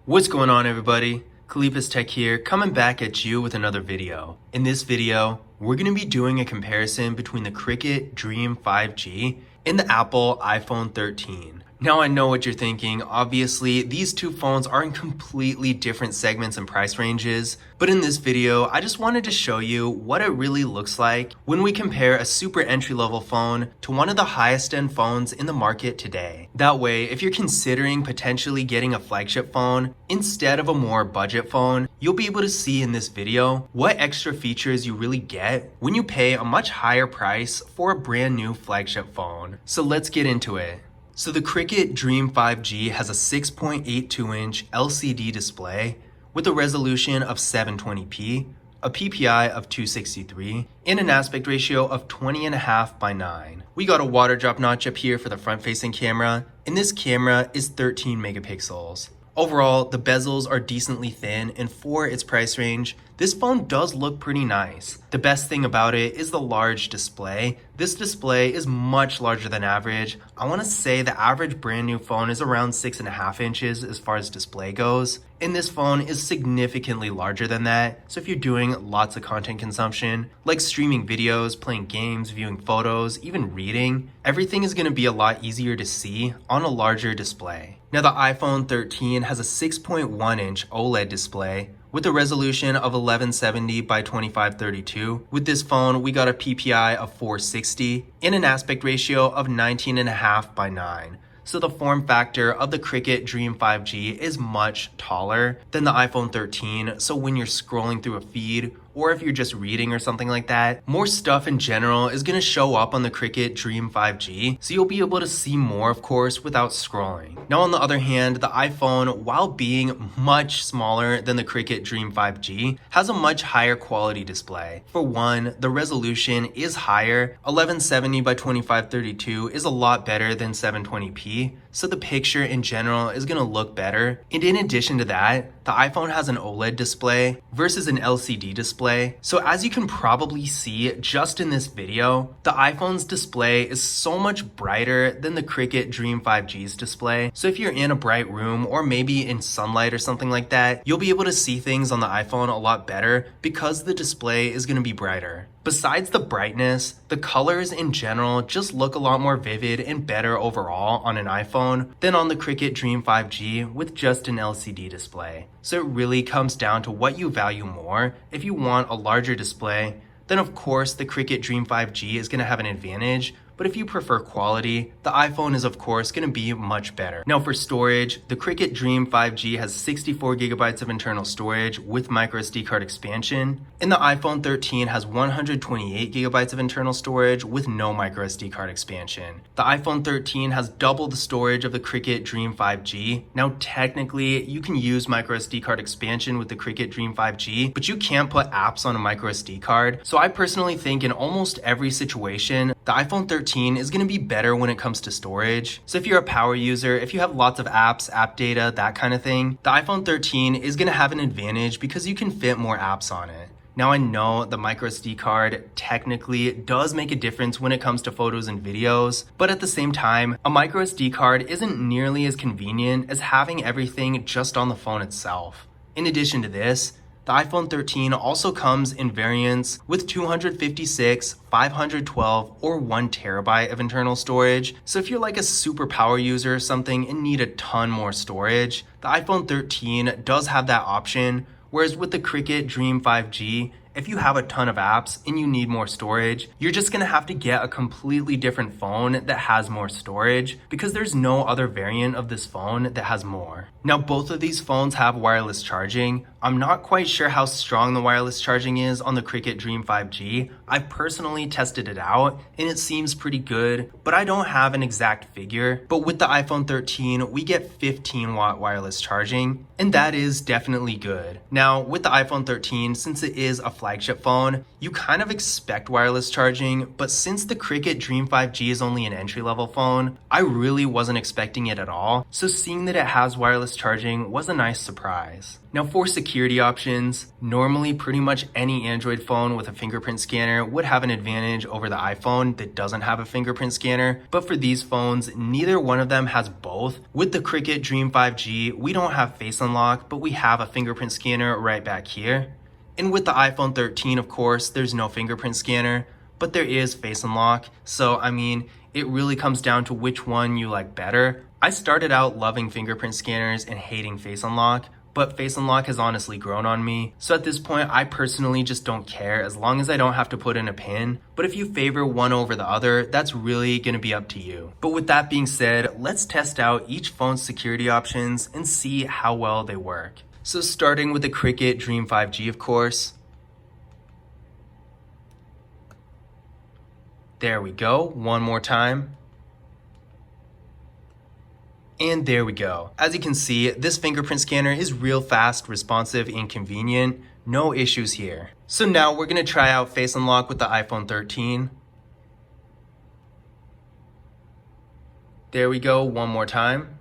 What's going on, everybody? Kalipus Tech here, coming back at you with another video. In this video, we're going to be doing a comparison between the Cricket Dream 5G and the Apple iPhone 13. Now I know what you're thinking. Obviously, these two phones are in completely different segments and price ranges, but in this video, I just wanted to show you what it really looks like when we compare a super entry-level phone to one of the highest-end phones in the market today. That way, if you're considering potentially getting a flagship phone instead of a more budget phone, you'll be able to see in this video what extra features you really get when you pay a much higher price for a brand new flagship phone. So let's get into it. So the Cricket Dream 5G has a 6.82-inch LCD display with a resolution of 720p, a PPI of 263, and an aspect ratio of 20.5:9. We got a water drop notch up here for the front-facing camera, and this camera is 13 megapixels. Overall, the bezels are decently thin, and for its price range, this phone does look pretty nice. The best thing about it is the large display. This display is much larger than average. I want to say the average brand new phone is around 6.5 inches as far as display goes, and this phone is significantly larger than that. So if you're doing lots of content consumption, like streaming videos, playing games, viewing photos, even reading, everything is going to be a lot easier to see on a larger display. Now the iPhone 13 has a 6.1-inch OLED display with a resolution of 1170 by 2532. With this phone, we got a PPI of 460 and an aspect ratio of 19.5:9. So the form factor of the Cricket Dream 5G is much taller than the iPhone 13. So when you're scrolling through a feed, or if you're just reading or something like that, more stuff in general is going to show up on the Cricket Dream 5G, so you'll be able to see more, of course, without scrolling. Now on the other hand, the iPhone, while being much smaller than the Cricket Dream 5G, has a much higher quality display. For one, the resolution is higher. 1170 by 2532 is a lot better than 720p, so the picture in general is going to look better. And in addition to that, the iPhone has an OLED display versus an LCD display. So as you can probably see just in this video, the iPhone's display is so much brighter than the Cricket Dream 5G's display. So if you're in a bright room or maybe in sunlight or something like that, you'll be able to see things on the iPhone a lot better because the display is going to be brighter. Besides the brightness, the colors in general just look a lot more vivid and better overall on an iPhone than on the Cricket Dream 5G with just an LCD display. So it really comes down to what you value more. If you want a larger display, then of course the Cricket Dream 5G is going to have an advantage. But if you prefer quality, the iPhone is of course going to be much better. Now for storage, the Cricket Dream 5G has 64 gigabytes of internal storage with microSD card expansion, and the iPhone 13 has 128 gigabytes of internal storage with no microSD card expansion. The iPhone 13 has double the storage of the Cricket Dream 5G. Now technically, you can use microSD card expansion with the Cricket Dream 5G, but you can't put apps on a microSD card. So I personally think in almost every situation, the iPhone 13 is going to be better when it comes to storage. So if you're a power user, if you have lots of apps, app data, that kind of thing, the iPhone 13 is going to have an advantage because you can fit more apps on it. Now I know the microSD card technically does make a difference when it comes to photos and videos, but at the same time, a microSD card isn't nearly as convenient as having everything just on the phone itself. In addition to this, the iPhone 13 also comes in variants with 256, 512, or 1 terabyte of internal storage. So if you're like a super power user or something and need a ton more storage, the iPhone 13 does have that option. Whereas with the Cricket Dream 5G, if you have a ton of apps and you need more storage, you're just going to have to get a completely different phone that has more storage because there's no other variant of this phone that has more. Now both of these phones have wireless charging. I'm not quite sure how strong the wireless charging is on the Cricket Dream 5G. I've personally tested it out and it seems pretty good, but I don't have an exact figure. But with the iPhone 13, we get 15 watt wireless charging, and that is definitely good. Now with the iPhone 13, since it is a flagship phone, you kind of expect wireless charging, but since the Cricket Dream 5G is only an entry-level phone, I really wasn't expecting it at all. So seeing that it has wireless charging was a nice surprise. Now for security, security options, normally pretty much any Android phone with a fingerprint scanner would have an advantage over the iPhone that doesn't have a fingerprint scanner, but for these phones, neither one of them has both. With the Cricket Dream 5G, we don't have Face Unlock, but we have a fingerprint scanner right back here. And with the iPhone 13, of course, there's no fingerprint scanner, but there is Face Unlock, so I mean, it really comes down to which one you like better. I started out loving fingerprint scanners and hating Face Unlock, but Face Unlock has honestly grown on me. So at this point, I personally just don't care as long as I don't have to put in a pin. But if you favor one over the other, that's really gonna be up to you. But with that being said, let's test out each phone's security options and see how well they work. So starting with the Cricket Dream 5G, of course. There we go, one more time. And there we go. As you can see, this fingerprint scanner is real fast, responsive, and convenient. No issues here. So now we're gonna try out Face Unlock with the iPhone 13. There we go, one more time.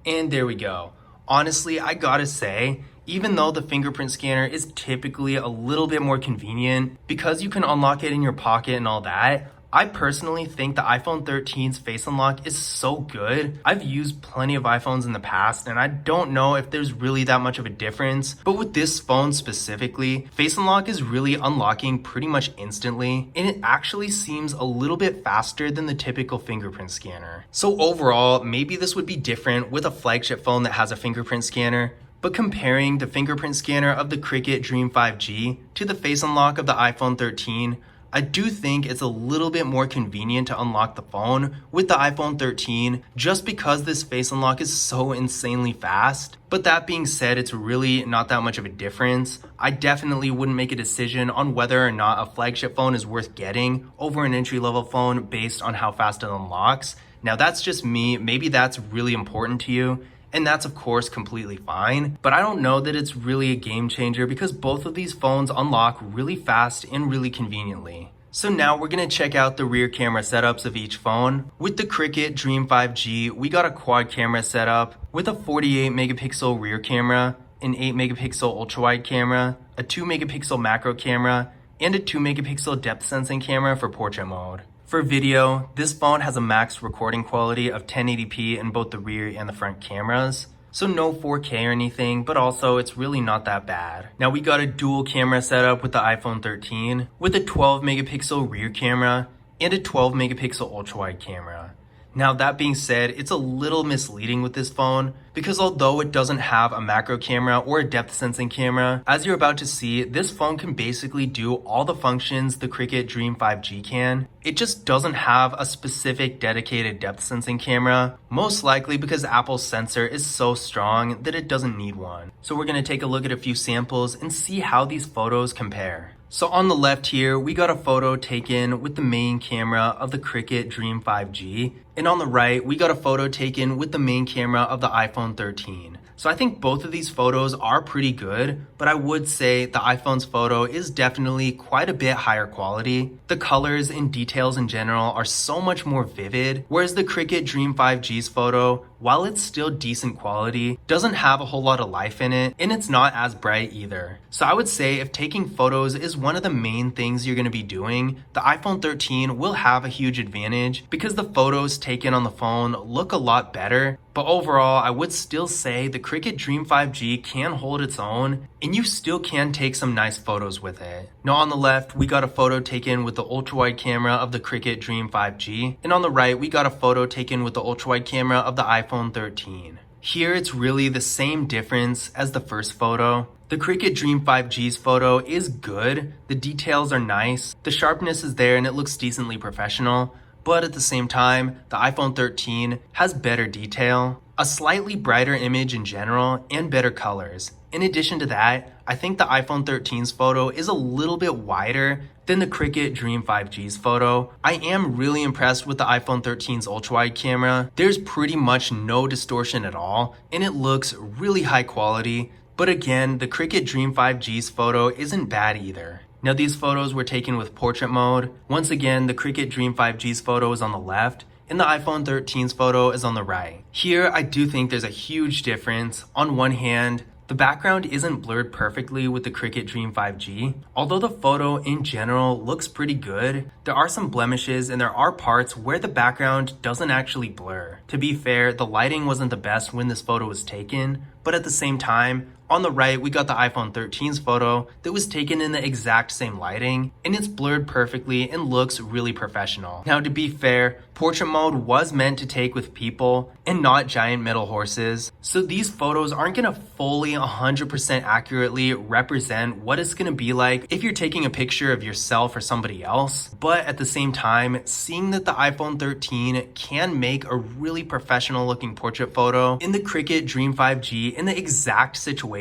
And there we go. Honestly, I gotta say, even though the fingerprint scanner is typically a little bit more convenient, because you can unlock it in your pocket and all that, I personally think the iPhone 13's Face Unlock is so good. I've used plenty of iPhones in the past and I don't know if there's really that much of a difference, but with this phone specifically, Face Unlock is really unlocking pretty much instantly, and it actually seems a little bit faster than the typical fingerprint scanner. So overall, maybe this would be different with a flagship phone that has a fingerprint scanner, but comparing the fingerprint scanner of the Cricket Dream 5G to the Face Unlock of the iPhone 13, I do think it's a little bit more convenient to unlock the phone with the iPhone 13 just because this Face Unlock is so insanely fast. But that being said, it's really not that much of a difference. I definitely wouldn't make a decision on whether or not a flagship phone is worth getting over an entry-level phone based on how fast it unlocks. Now that's just me, maybe that's really important to you, and that's of course completely fine, but I don't know that it's really a game changer because both of these phones unlock really fast and really conveniently. So now we're gonna check out the rear camera setups of each phone. With the Cricket Dream 5G, we got a quad camera setup with a 48 megapixel rear camera, an 8 megapixel ultra wide camera, a 2 megapixel macro camera, and a 2 megapixel depth sensing camera for portrait mode. For video, this phone has a max recording quality of 1080p in both the rear and the front cameras. So no 4K or anything, but also it's really not that bad. Now we got a dual camera setup with the iPhone 13 with a 12 megapixel rear camera and a 12 megapixel ultra wide camera. Now that being said, it's a little misleading with this phone because although it doesn't have a macro camera or a depth sensing camera, as you're about to see, this phone can basically do all the functions the Cricket Dream 5G can. It just doesn't have a specific dedicated depth sensing camera, most likely because Apple's sensor is so strong that it doesn't need one. So we're gonna take a look at a few samples and see how these photos compare. So on the left here, we got a photo taken with the main camera of the Cricket Dream 5G. And on the right, we got a photo taken with the main camera of the iPhone 13. So I think both of these photos are pretty good, but I would say the iPhone's photo is definitely quite a bit higher quality. The colors and details in general are so much more vivid, whereas the Cricket Dream 5G's photo, while it's still decent quality, doesn't have a whole lot of life in it, and it's not as bright either. So I would say if taking photos is one of the main things you're going to be doing, the iPhone 13 will have a huge advantage because the photos taken on the phone look a lot better. But overall, I would still say the Cricket Dream 5G can hold its own, and you still can take some nice photos with it. Now on the left, we got a photo taken with the ultra-wide camera of the Cricket Dream 5G, and on the right, we got a photo taken with the ultra-wide camera of the iPhone 13. Here, it's really the same difference as the first photo. The Cricket Dream 5G's photo is good, the details are nice, the sharpness is there and it looks decently professional, but at the same time, the iPhone 13 has better detail, a slightly brighter image in general, and better colors. In addition to that, I think the iPhone 13's photo is a little bit wider than the Cricket Dream 5G's photo. I am really impressed with the iPhone 13's ultra-wide camera. There's pretty much no distortion at all, and it looks really high quality. But again, the Cricket Dream 5G's photo isn't bad either. Now these photos were taken with portrait mode. Once again, the Cricket Dream 5G's photo is on the left, and the iPhone 13's photo is on the right. Here, I do think there's a huge difference. On one hand, the background isn't blurred perfectly with the Cricket Dream 5G. Although the photo in general looks pretty good, there are some blemishes and there are parts where the background doesn't actually blur. To be fair, the lighting wasn't the best when this photo was taken, but at the same time, on the right, we got the iPhone 13's photo that was taken in the exact same lighting, and it's blurred perfectly and looks really professional. Now, to be fair, portrait mode was meant to take with people and not giant metal horses, so these photos aren't gonna fully 100% accurately represent what it's gonna be like if you're taking a picture of yourself or somebody else. But at the same time, seeing that the iPhone 13 can make a really professional looking portrait photo in the Cricket Dream 5G in the exact situation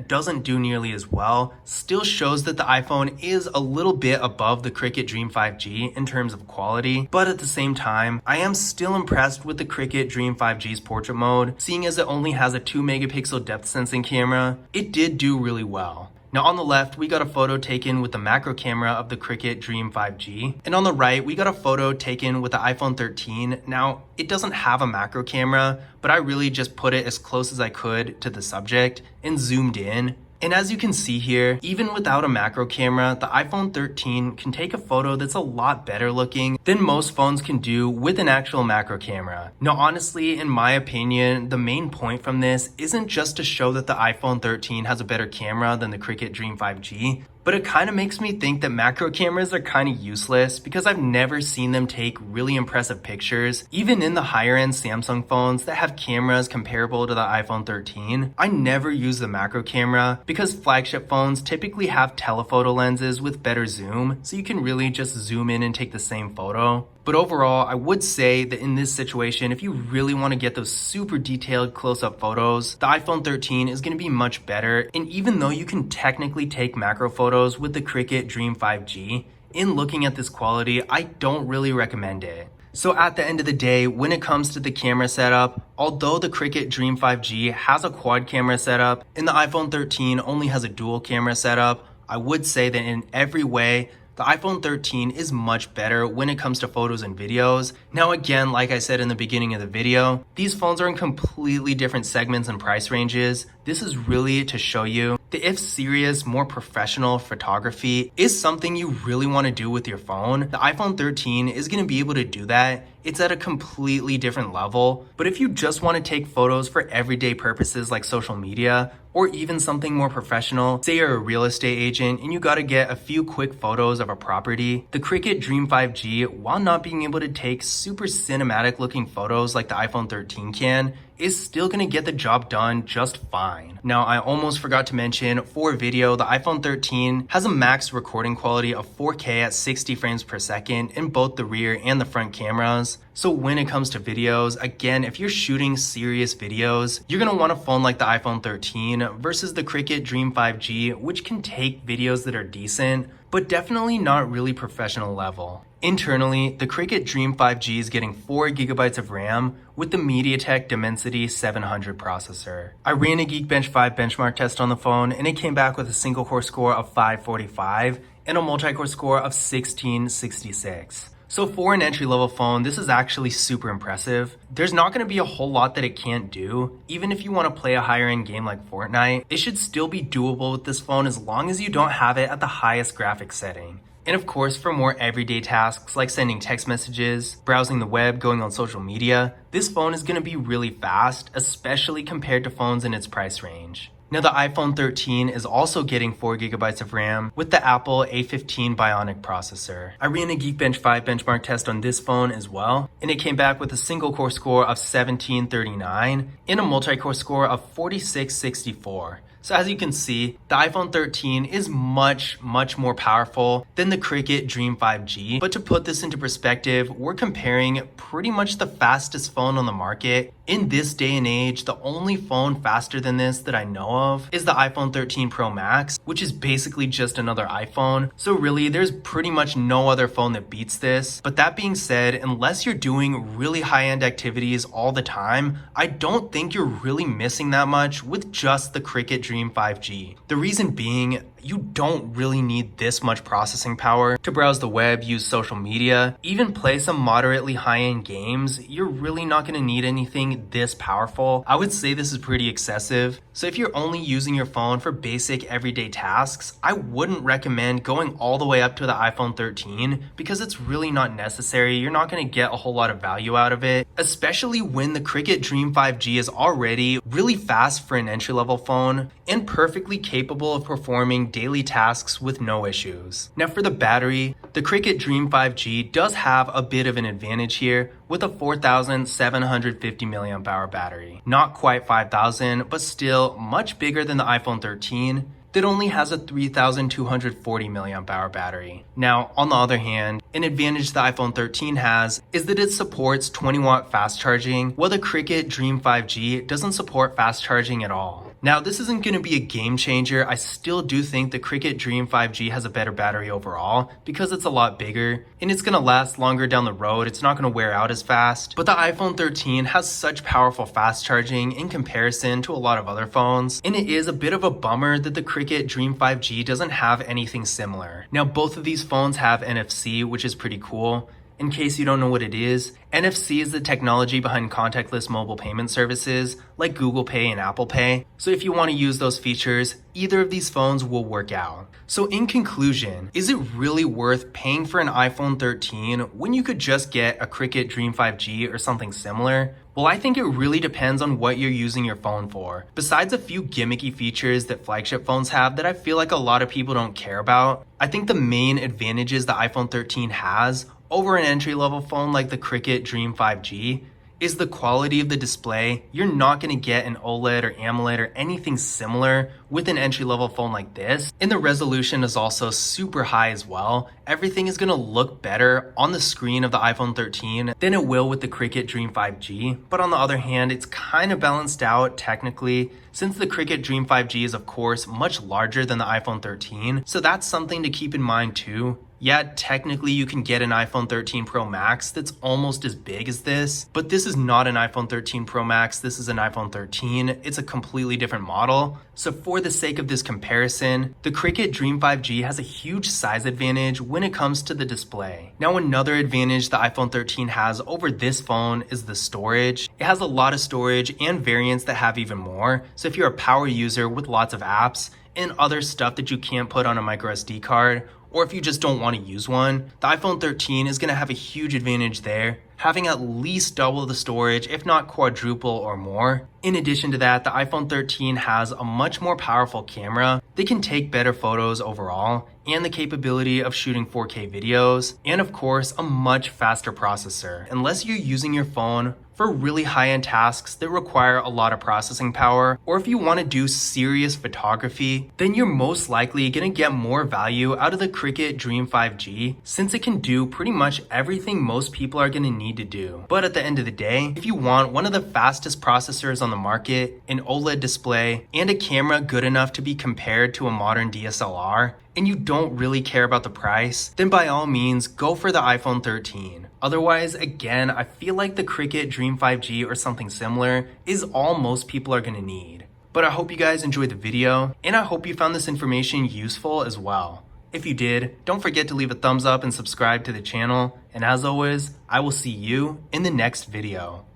doesn't do nearly as well, still shows that the iPhone is a little bit above the Cricket Dream 5G in terms of quality. But at the same time, I am still impressed with the Cricket Dream 5G's portrait mode, seeing as it only has a 2 megapixel depth sensing camera. It did do really well. Now on the left, we got a photo taken with the macro camera of the Cricket Dream 5G. And on the right, we got a photo taken with the iPhone 13. Now, it doesn't have a macro camera, but I really just put it as close as I could to the subject and zoomed in. And as you can see here, even without a macro camera, the iPhone 13 can take a photo that's a lot better looking than most phones can do with an actual macro camera. Now honestly, in my opinion, the main point from this isn't just to show that the iPhone 13 has a better camera than the Cricket Dream 5G, but it kind of makes me think that macro cameras are kind of useless because I've never seen them take really impressive pictures. Even in the higher end Samsung phones that have cameras comparable to the iPhone 13, I never use the macro camera because flagship phones typically have telephoto lenses with better zoom, so you can really just zoom in and take the same photo. But overall, I would say that in this situation, if you really want to get those super detailed close-up photos, the iPhone 13 is going to be much better. And even though you can technically take macro photos with the Cricket Dream 5G, in looking at this quality, I don't really recommend it. So at the end of the day, when it comes to the camera setup, although the Cricket Dream 5G has a quad camera setup and the iPhone 13 only has a dual camera setup, I would say that in every way, the iPhone 13 is much better when it comes to photos and videos. Now again, like I said in the beginning of the video, these phones are in completely different segments and price ranges. This is really to show you that if serious, more professional photography is something you really want to do with your phone, the iPhone 13 is going to be able to do that. It's at a completely different level. But if you just want to take photos for everyday purposes like social media, or even something more professional, say you're a real estate agent and you got to get a few quick photos of a property, the Cricket Dream 5G, while not being able to take super cinematic looking photos like the iPhone 13 can, is still going to get the job done just fine. Now, I almost forgot to mention, for video, the iPhone 13 has a max recording quality of 4K at 60 frames per second in both the rear and the front cameras. So when it comes to videos, again, if you're shooting serious videos, you're going to want a phone like the iPhone 13 versus the Cricket Dream 5G, which can take videos that are decent, but definitely not really professional level. Internally, the Cricket Dream 5G is getting 4GB of RAM with the MediaTek Dimensity 700 processor. I ran a Geekbench 5 benchmark test on the phone and it came back with a single core score of 545 and a multi-core score of 1666. So for an entry-level phone, this is actually super impressive. There's not going to be a whole lot that it can't do. Even if you want to play a higher-end game like Fortnite, it should still be doable with this phone as long as you don't have it at the highest graphics setting. And of course, for more everyday tasks like sending text messages, browsing the web, going on social media, this phone is going to be really fast, especially compared to phones in its price range. Now the iPhone 13 is also getting 4GB of RAM with the Apple A15 Bionic processor. I ran a Geekbench 5 benchmark test on this phone as well, and it came back with a single core score of 1739 and a multi-core score of 4664. So as you can see, the iPhone 13 is much more powerful than the Cricket Dream 5G. But to put this into perspective, we're comparing pretty much the fastest phone on the market. In this day and age, the only phone faster than this that I know of is the iPhone 13 Pro Max, which is basically just another iPhone. So really, there's pretty much no other phone that beats this. But that being said, unless you're doing really high-end activities all the time, I don't think you're really missing that much with just the Cricket Dream 5G. The reason being, you don't really need this much processing power to browse the web, use social media, even play some moderately high-end games. You're really not going to need anything this powerful. I would say this is pretty excessive. So if you're only using your phone for basic everyday tasks, I wouldn't recommend going all the way up to the iPhone 13 because it's really not necessary. You're not going to get a whole lot of value out of it, especially when the Cricket Dream 5G is already really fast for an entry-level phone and perfectly capable of performing daily tasks with no issues. Now for the battery, the Cricket Dream 5G does have a bit of an advantage here with a 4,750 mAh battery. Not quite 5,000, but still much bigger than the iPhone 13 that only has a 3,240 mAh battery. Now, on the other hand, an advantage the iPhone 13 has is that it supports 20-watt fast charging, while the Cricket Dream 5G doesn't support fast charging at all. Now, this isn't going to be a game changer. I still do think the Cricket Dream 5G has a better battery overall because it's a lot bigger and it's going to last longer down the road. It's not going to wear out as fast. But the iPhone 13 has such powerful fast charging in comparison to a lot of other phones, and it is a bit of a bummer that the Cricket Dream 5G doesn't have anything similar. Now, both of these phones have NFC, which is pretty cool. In case you don't know what it is, NFC is the technology behind contactless mobile payment services like Google Pay and Apple Pay. So if you want to use those features, either of these phones will work out. So in conclusion, is it really worth paying for an iPhone 13 when you could just get a Cricket Dream 5G or something similar? Well, I think it really depends on what you're using your phone for. Besides a few gimmicky features that flagship phones have that I feel like a lot of people don't care about, I think the main advantages the iPhone 13 has over an entry-level phone like the Cricket Dream 5G is the quality of the display. You're not going to get an OLED or AMOLED or anything similar with an entry-level phone like this. And the resolution is also super high as well. Everything is going to look better on the screen of the iPhone 13 than it will with the Cricket Dream 5G. But on the other hand, it's kind of balanced out technically, since the Cricket Dream 5G is of course much larger than the iPhone 13. So that's something to keep in mind too. Yeah, technically you can get an iPhone 13 Pro Max that's almost as big as this, but this is not an iPhone 13 Pro Max, this is an iPhone 13. It's a completely different model. So for the sake of this comparison, the Cricket Dream 5G has a huge size advantage when it comes to the display. Now another advantage the iPhone 13 has over this phone is the storage. It has a lot of storage and variants that have even more. So if you're a power user with lots of apps and other stuff that you can't put on a micro SD card, or if you just don't want to use one, the iPhone 13 is going to have a huge advantage there, having at least double the storage, if not quadruple or more. In addition to that, the iPhone 13 has a much more powerful camera that can take better photos overall, and the capability of shooting 4K videos, and of course, a much faster processor. Unless you're using your phone for really high-end tasks that require a lot of processing power, or if you want to do serious photography, then you're most likely going to get more value out of the Cricket Dream 5G since it can do pretty much everything most people are going to need to do. But at the end of the day, if you want one of the fastest processors on the market, an OLED display, and a camera good enough to be compared to a modern DSLR, and you don't really care about the price, then by all means, go for the iPhone 13. Otherwise, again, I feel like the Cricket Dream 5G or something similar is all most people are going to need. But I hope you guys enjoyed the video, and I hope you found this information useful as well. If you did, don't forget to leave a thumbs up and subscribe to the channel, and as always, I will see you in the next video.